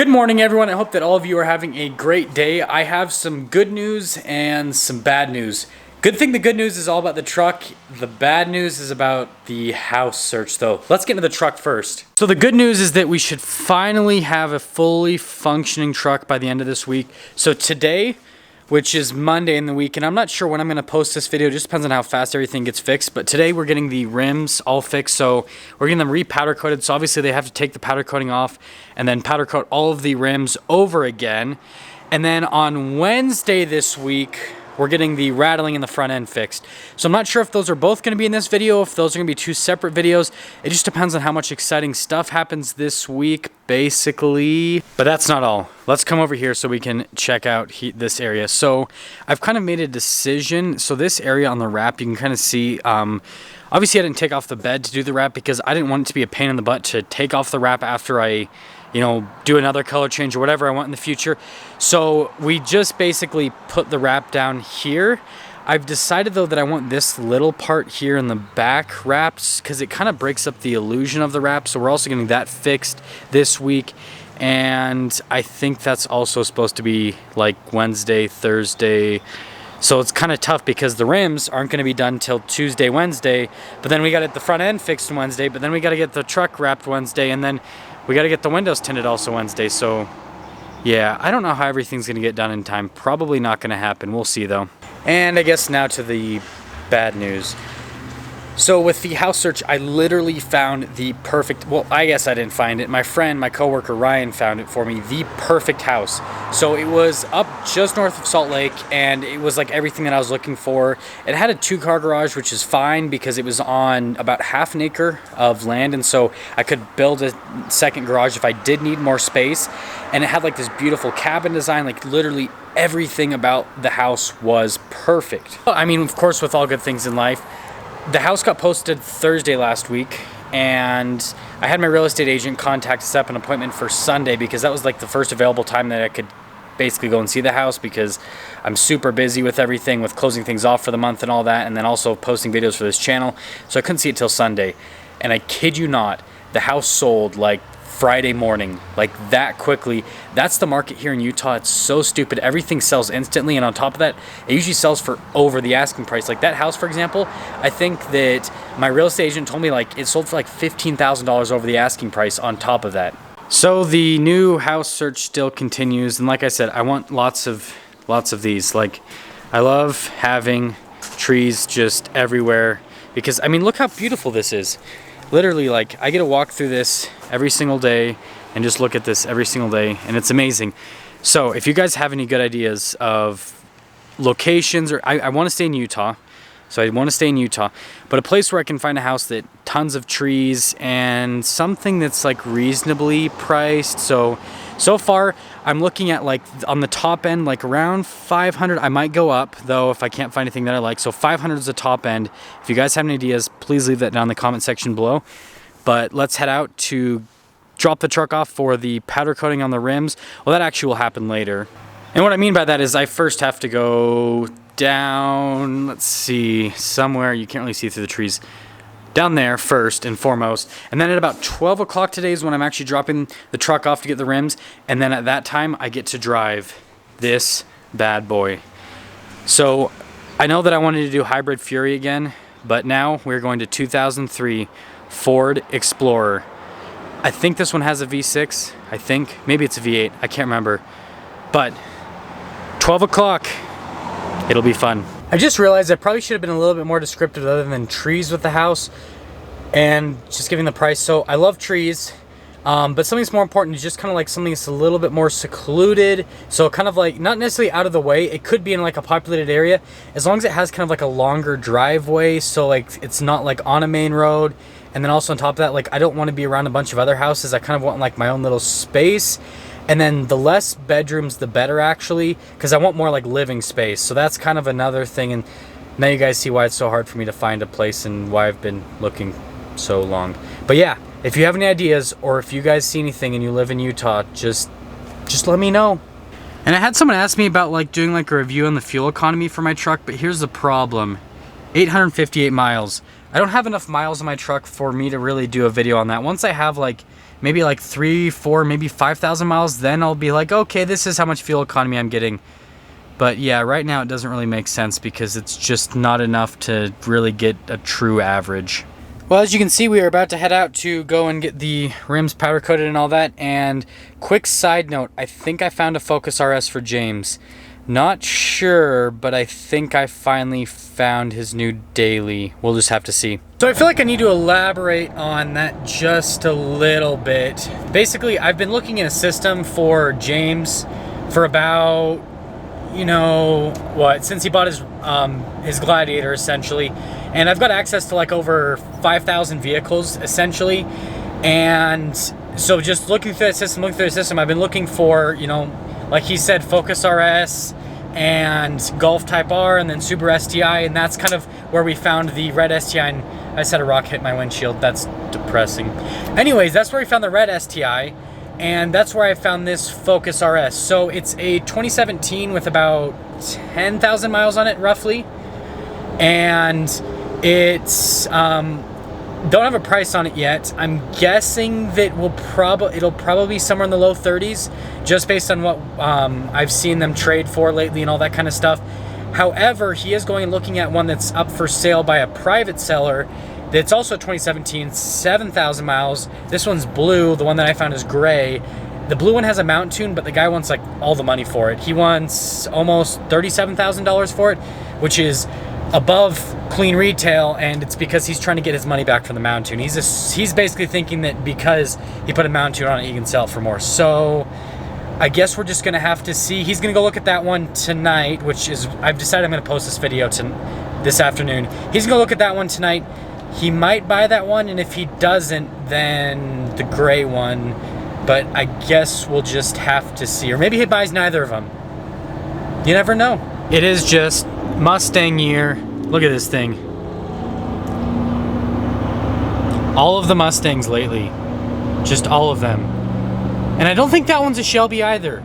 Good morning, everyone. I hope that all of you are having a great day. I have some good news and some bad news. Good thing the good news is all about the truck. The bad news is about the house search, though. Let's get into the truck first. So the good news is that we should finally have a fully functioning truck by the end of this week. So today, which is Monday in the week, and I'm not sure when I'm going to post this video. It just depends on how fast everything gets fixed. But today we're getting the rims all fixed, so we're getting them re-powder coated. So obviously they have to take the powder coating off and then powder coat all of the rims over again. And then on Wednesday this week, we're getting the rattling in the front end fixed. So I'm not sure if those are both going to be in this video, if those are going to be two separate videos. It just depends on how much exciting stuff happens this week, basically. But that's not all. Let's come over here so we can check out this area. So I've kind of made a decision. So this area on the wrap, you can kind of see, obviously I didn't take off the bed to do the wrap because I didn't want it to be a pain in the butt to take off the wrap after I do another color change or whatever I want in the future. So we just basically put the wrap down here. I've decided though that I want this little part here in the back wrapped because it kind of breaks up the illusion of the wrap. So we're also getting that fixed this week. And I think that's also supposed to be like Wednesday, Thursday. So it's kind of tough because the rims aren't going to be done till Tuesday, Wednesday. But then we got to get the front end fixed Wednesday. But then we got to get the truck wrapped Wednesday. And then we got to get the windows tinted also Wednesday. So yeah, I don't know how everything's going to get done in time. Probably not going to happen. We'll see though. And I guess now to the bad news. So with the house search, I literally found the perfect, well, I guess I didn't find it. My friend, my coworker Ryan found it for me, the perfect house. So it was up just north of Salt Lake and it was like everything that I was looking for. It had a 2-car garage, which is fine because it was on about half an acre of land. And so I could build a second garage if I did need more space. And it had like this beautiful cabin design, like literally everything about the house was perfect. I mean, of course, with all good things in life, the house got posted Thursday last week, and I had my real estate agent contact set up an appointment for Sunday because that was like the first available time that I could basically go and see the house because I'm super busy with everything, with closing things off for the month and all that, and then also posting videos for this channel. So I couldn't see it till Sunday. And I kid you not, the house sold like Friday morning, like that quickly. That's the market here in Utah. It's so stupid. Everything sells instantly, and on top of that, it usually sells for over the asking price. Like that house, for example, I think that my real estate agent told me like it sold for like $15,000 over the asking price on top of that. So the new house search still continues, and like I said, I want lots of these. Like I love having trees just everywhere because I mean, look how beautiful this is. Literally, like, I get to walk through this every single day and just look at this every single day, and it's amazing. So if you guys have any good ideas of locations, or I want to stay in Utah, so I want to stay in Utah, but a place where I can find a house that tons of trees and something that's like reasonably priced. So far I'm looking at like on the top end, like around 500. I might go up though if I can't find anything that I like. So 500 is the top end. If you guys have any ideas, please leave that down in the comment section below. But let's head out to drop the truck off for the powder coating on the rims. Well, that actually will happen later. And what I mean by that is I first have to go down, let's see, somewhere, you can't really see through the trees, down there first and foremost, and then at about 12 o'clock today is when I'm actually dropping the truck off to get the rims, and then at that time I get to drive this bad boy. So I know that I wanted to do Hybrid Fury again, but now we're going to 2003 Ford Explorer. I think this one has a V6, I think, maybe it's a V8, I can't remember, but 12 o'clock, it'll be fun. I just realized I probably should have been a little bit more descriptive other than trees with the house and just giving the price. So I love trees, but something that's more important is just kind of like something that's a little bit more secluded. So kind of like not necessarily out of the way. It could be in like a populated area as long as it has kind of like a longer driveway. So like it's not like on a main road. And then also on top of that, like I don't want to be around a bunch of other houses. I kind of want like my own little space. And then the less bedrooms, the better actually, because I want more like living space. So that's kind of another thing. And now you guys see why it's so hard for me to find a place and why I've been looking so long. But yeah, if you have any ideas or if you guys see anything and you live in Utah, just let me know. And I had someone ask me about like doing like a review on the fuel economy for my truck, but here's the problem. 858 miles. I don't have enough miles on my truck for me to really do a video on that. Once I have like maybe like 3, 4, maybe 5,000 miles, then I'll be like, okay, this is how much fuel economy I'm getting. But yeah, right now it doesn't really make sense because it's just not enough to really get a true average. Well, as you can see, we are about to head out to go and get the rims powder coated and all that. And quick side note, I think I found a Focus RS for James. Not sure, but I think I finally found his new daily. We'll just have to see. So I feel like I need to elaborate on that just a little bit. Basically, I've been looking in a system for James for about, you know, what, since he bought his Gladiator, essentially. And I've got access to like over 5,000 vehicles, essentially. And so just looking through the system, I've been looking for, you know, like he said, Focus RS and Golf Type R and then Subaru STI, and that's kind of where we found the red STI, and I just had a rock hit my windshield. That's depressing. Anyways, that's where we found the red STI, and that's where I found this Focus RS. So it's a 2017 with about 10,000 miles on it, roughly, and it's don't have a price on it yet. I'm guessing that it'll probably be somewhere in the low 30s, just based on what I've seen them trade for lately and all that kind of stuff. However, he is going and looking at one that's up for sale by a private seller that's also 2017, 7,000 miles. This one's blue. The one that I found is gray. The blue one has a mount tune, but the guy wants like all the money for it. He wants almost $37,000 for it, which is above clean retail, and it's because he's trying to get his money back from the mount tune. He's basically thinking that because he put a mount tune on it, he can sell it for more. So I guess we're just gonna have to see. He's gonna go look at that one tonight, which is, I've decided I'm gonna post this video this afternoon. He's gonna look at that one tonight. He might buy that one, and if he doesn't, then the gray one. But I guess we'll just have to see. Or maybe he buys neither of them. You never know. It is just Mustang year. Look at this thing. All of the Mustangs lately. Just all of them. And I don't think that one's a Shelby either.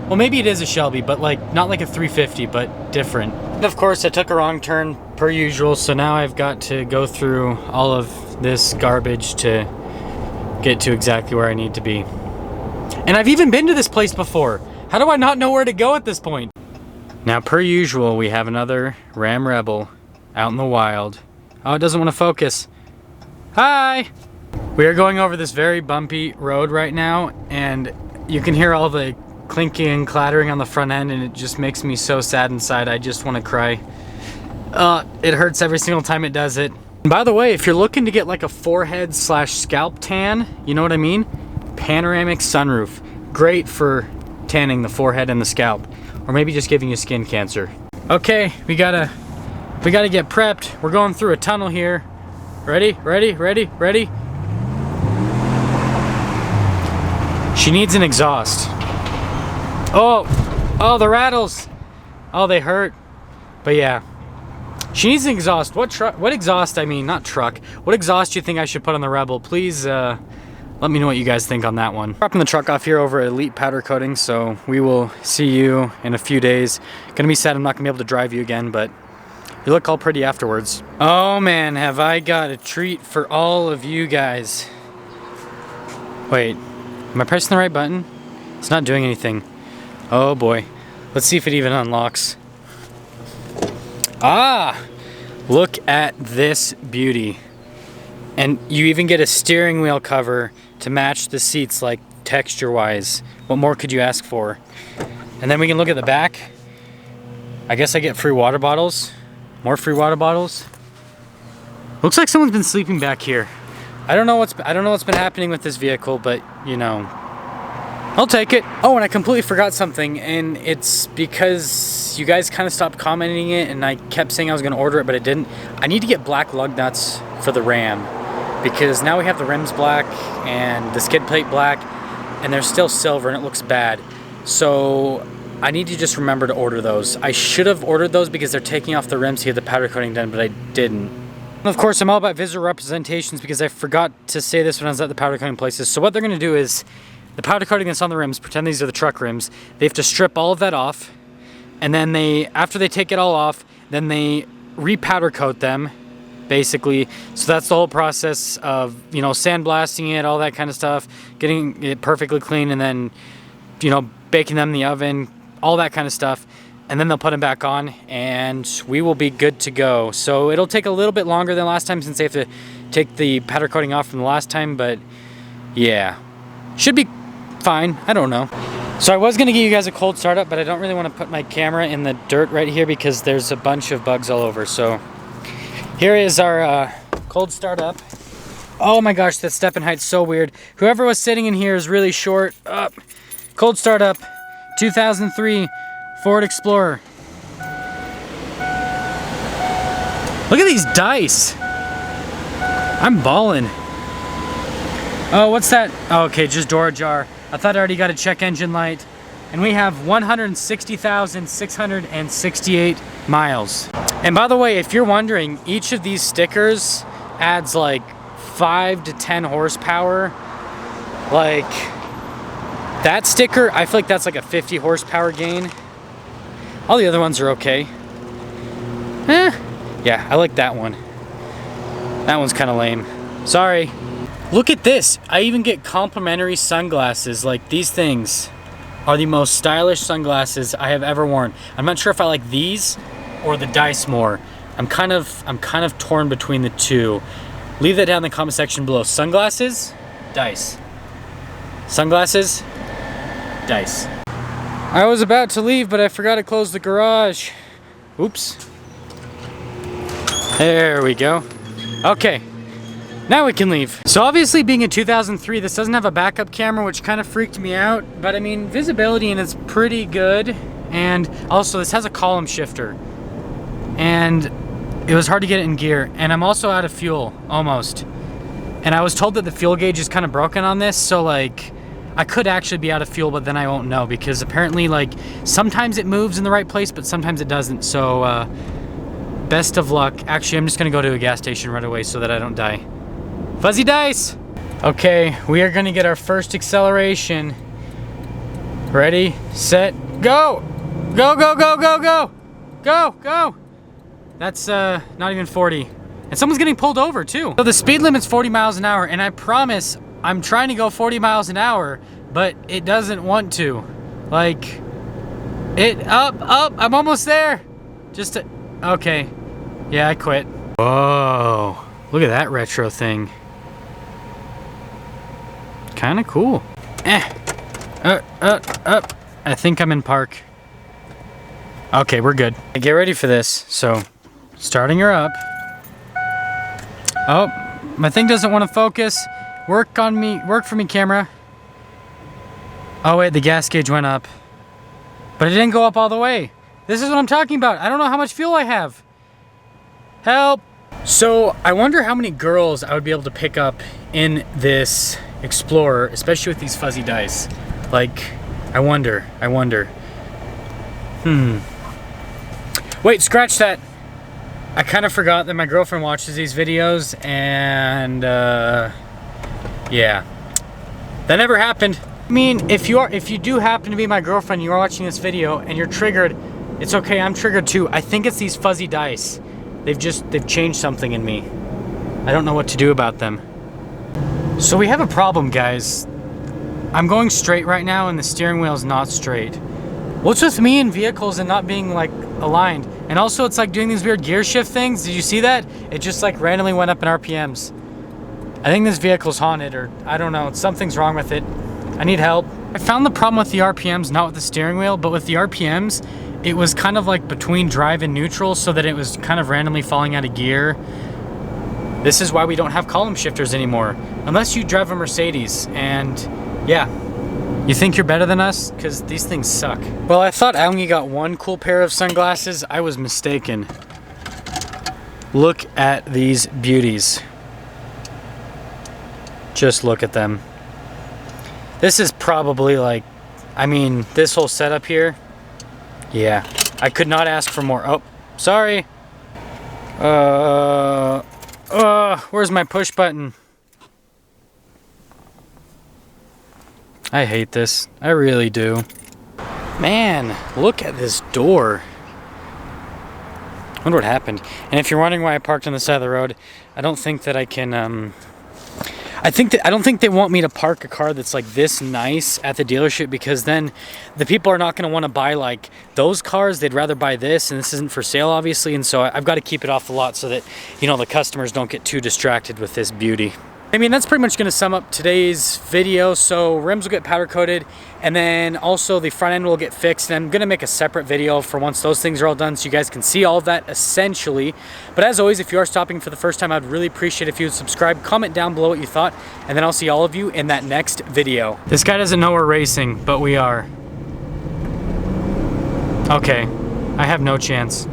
Well, maybe it is a Shelby, but like not like a 350, but different. And of course, I took a wrong turn per usual, so now I've got to go through all of this garbage to get to exactly where I need to be. And I've even been to this place before. How do I not know where to go at this point? Now, per usual, we have another Ram Rebel out in the wild. Oh, it doesn't want to focus. Hi! We are going over this very bumpy road right now, and you can hear all the clinking and clattering on the front end, and it just makes me so sad inside. I just want to cry. It hurts every single time it does it. And by the way, if you're looking to get like a forehead / scalp tan, you know what I mean? Panoramic sunroof. Great for tanning the forehead and the scalp. Or maybe just giving you skin cancer. Okay, we gotta get prepped. We're going through a tunnel here. Ready, ready, ready, ready. She needs an exhaust. Oh, the rattles. Oh, they hurt. But yeah, she needs an exhaust. What exhaust? I mean, not truck. What exhaust do you think I should put on the Rebel? Please, let me know what you guys think on that one. Dropping the truck off here over at Elite Powder Coating, so we will see you in a few days. Gonna be sad I'm not gonna be able to drive you again, but you look all pretty afterwards. Oh man, have I got a treat for all of you guys. Wait, am I pressing the right button? It's not doing anything. Oh boy. Let's see if it even unlocks. Ah! Look at this beauty. And you even get a steering wheel cover to match the seats, like texture-wise. What more could you ask for? And then we can look at the back. I guess I get free water bottles. More free water bottles. Looks like someone's been sleeping back here. I don't know what's been happening with this vehicle, but you know, I'll take it. Oh, and I completely forgot something, and it's because you guys kind of stopped commenting it, and I kept saying I was going to order it, but I didn't. I need to get black lug nuts for the Ram, because now we have the rims black and the skid plate black, and they're still silver, and it looks bad. So I need to just remember to order those. I should have ordered those because they're taking off the rims to get the powder coating done, but I didn't. And of course, I'm all about visual representations because I forgot to say this when I was at the powder coating places. So what they're going to do is, the powder coating that's on the rims, pretend these are the truck rims, they have to strip all of that off, and then after they take it all off, then they re-powder coat them basically. So that's the whole process of, you know, sandblasting it, all that kind of stuff, getting it perfectly clean, and then, you know, baking them in the oven, all that kind of stuff. And then they'll put them back on and we will be good to go. So it'll take a little bit longer than last time since they have to take the powder coating off from the last time, but yeah, should be fine. I don't know. So I was gonna give you guys a cold startup, but I don't really want to put my camera in the dirt right here because there's a bunch of bugs all over. So here is our cold startup. Oh my gosh, that step in height's so weird. Whoever was sitting in here is really short. Cold startup, 2003 Ford Explorer. Look at these dice. I'm ballin'. Oh, what's that? Oh, okay, just door ajar. I thought I already got a check engine light. And we have 160,668 miles. And by the way, if you're wondering, each of these stickers adds like 5 to 10 horsepower. Like, that sticker, I feel like that's like a 50 horsepower gain. All the other ones are okay. Yeah, I like that one. That one's kind of lame. Sorry. Look at this. I even get complimentary sunglasses. Like, these things are the most stylish sunglasses I have ever worn. I'm not sure if I like these or the dice more. I'm kind of torn between the two. Leave that down in the comment section below. Sunglasses, dice. Sunglasses, dice. I was about to leave, but I forgot to close the garage. Oops. There we go. Okay, now we can leave. So obviously being a 2003, this doesn't have a backup camera, which kind of freaked me out. But I mean, visibility in it's pretty good. And also this has a column shifter. And it was hard to get it in gear. And I'm also out of fuel, almost. And I was told that the fuel gauge is kind of broken on this, so like, I could actually be out of fuel, but then I won't know because apparently like sometimes it moves in the right place, but sometimes it doesn't. So best of luck. Actually, I'm just gonna go to a gas station right away so that I don't die. Fuzzy dice. Okay, we are gonna get our first acceleration. Ready, set, go. Go, go, go, go, go. Go, go. That's not even 40. And someone's getting pulled over too. So the speed limit's 40 miles an hour, and I promise I'm trying to go 40 miles an hour, but it doesn't want to. Like, up, I'm almost there. Just to, okay. Yeah, I quit. Whoa, look at that retro thing. Kind of cool. Up. I think I'm in park. Okay, we're good. Get ready for this. So, starting her up. Oh, my thing doesn't want to focus. Work for me, camera. Oh wait, the gas gauge went up. But it didn't go up all the way. This is what I'm talking about. I don't know how much fuel I have. Help! So, I wonder how many girls I would be able to pick up in this Explorer, especially with these fuzzy dice. Like, I wonder. Wait, scratch that. I kind of forgot that my girlfriend watches these videos, and yeah, that never happened. I mean, if you do happen to be my girlfriend, you are watching this video and you're triggered, it's okay, I'm triggered too. I think it's these fuzzy dice. They've changed something in me. I don't know what to do about them. So we have a problem, guys. I'm going straight right now and the steering wheel is not straight. What's with me in vehicles and not being like aligned? And also it's like doing these weird gear shift things. Did you see that? It just like randomly went up in RPMs. I think this vehicle's haunted, or I don't know, something's wrong with it. I need help. I found the problem with the RPMs, not with the steering wheel, but with the RPMs, it was kind of like between drive and neutral, so that it was kind of randomly falling out of gear. This is why we don't have column shifters anymore, unless you drive a Mercedes, and yeah. You think you're better than us? Because these things suck. Well, I thought I only got one cool pair of sunglasses. I was mistaken. Look at these beauties. Just look at them. This is probably like, I mean, this whole setup here. Yeah, I could not ask for more. Oh, sorry. Where's my push button? I hate this. I really do. Man, look at this door. I wonder what happened. And if you're wondering why I parked on the side of the road, I don't think that I can, I don't think they want me to park a car that's like this nice at the dealership, because then the people are not going to want to buy like those cars. They'd rather buy this, and this isn't for sale, obviously. And so I've got to keep it off the lot so that, you know, the customers don't get too distracted with this beauty. I mean, that's pretty much going to sum up today's video. So rims will get powder coated, and then also the front end will get fixed. And I'm going to make a separate video for once those things are all done, so you guys can see all of that essentially. But as always, if you are stopping for the first time, I'd really appreciate if you would subscribe, comment down below what you thought, and then I'll see all of you in that next video. This guy doesn't know we're racing, but we are. Okay, I have no chance.